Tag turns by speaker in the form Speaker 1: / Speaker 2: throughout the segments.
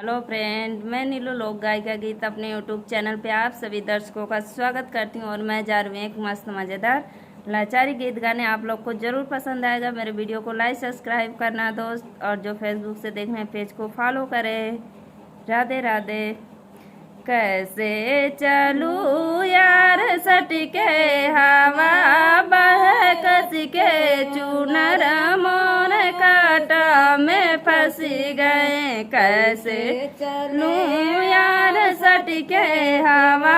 Speaker 1: Hello friend, मैं नीलू लोक गायिका गीत अपने यूट्यूब चैनल पे आप सभी दर्शकों का स्वागत करती हूँ। और मैं जा रही हूँ एक मस्त मज़ेदार लाचारी गीत गाने। आप लोग को ज़रूर पसंद आएगा। मेरे वीडियो को लाइक सब्सक्राइब करना दोस्त, और जो फेसबुक से देख रहे हैं पेज को फॉलो करें। राधे राधे। कैसे चलूँ यार सटके हवा बह कसके चुनर मोर कांटा में फंस गए। कैसे चलूँ यार सटके हवा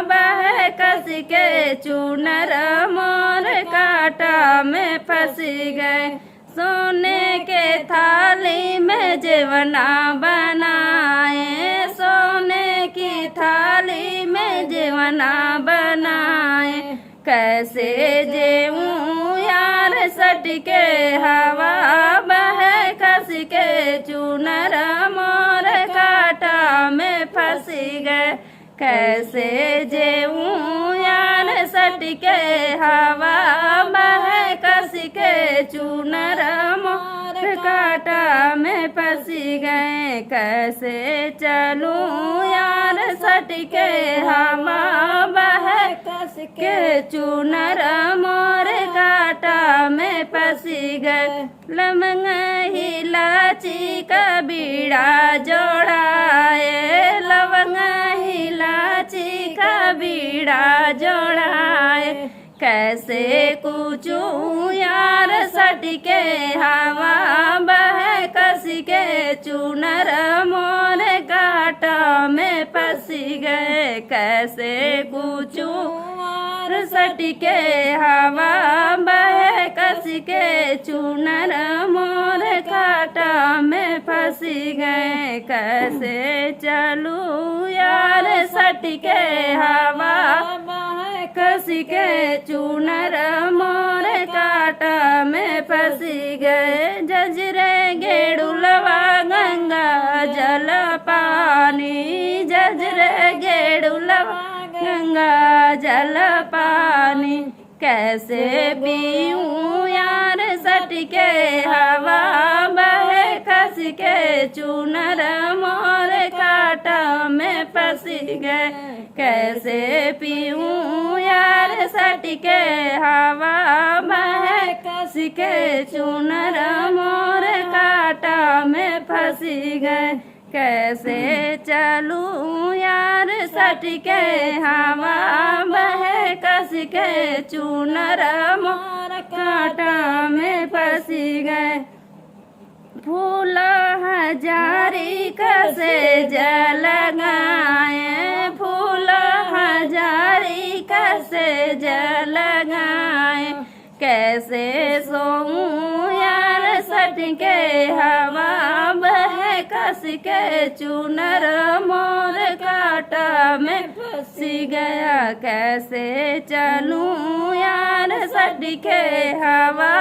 Speaker 1: बह कसके चुनर मोर कांटा में फंस गए। सोने के थाली में जेवना बनाए, सोने की थाली में जेवना बनाए। कैसे जेऊं यार सटके हवा बह कसके चुनर मोर कांटा में फंस गए। कैसे जेऊं यार सटके हवा बह कसके चुनर मोर कांटा में फंस गए। कैसे चलूं यार सटके हवा बह कसके चुनर मोर कांटा में फंस गए। लवंग इलायची का बीड़ा जोड़ाए, लवंग इलायची का बीड़ा जोड़ाए। कैसे कूचूं यार सटके हवा बह कसके चुनर मोर कांटा में फंस गए। कैसे कूचूं यार सटके हवा बह कसके चुनर मोर कांटा में फंस गए। कैसे चलूं यार सटके हवा कसके चुनर मोर कांटा में फंस गए। जजरे गेड़ुलवा गंगा जल पानी, जजरे गेड़ुलवा गंगा जल पानी। कैसे पीऊं यार सटके हवा बह कसके चुनर मोर कांटा में फंस गए। कैसे पीऊं यार सटके हवा बह कसके चुनर मोर कांटा में फंस गए। कैसे चलूं यार सटके हवा बह कसके चुनर मोर कांटा में फंस गए। फूल हजारी कसे जलगाए, फूल हजारी कसे जलगाए। कैसे सोऊं यार सटके हवा बह कसके चुनर मोर कांटा में फंस गया। कैसे चलूं यार सटके हवा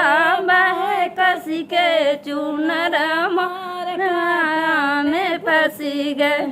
Speaker 1: बह कसके चुनर मोर कांटा में फंस गए।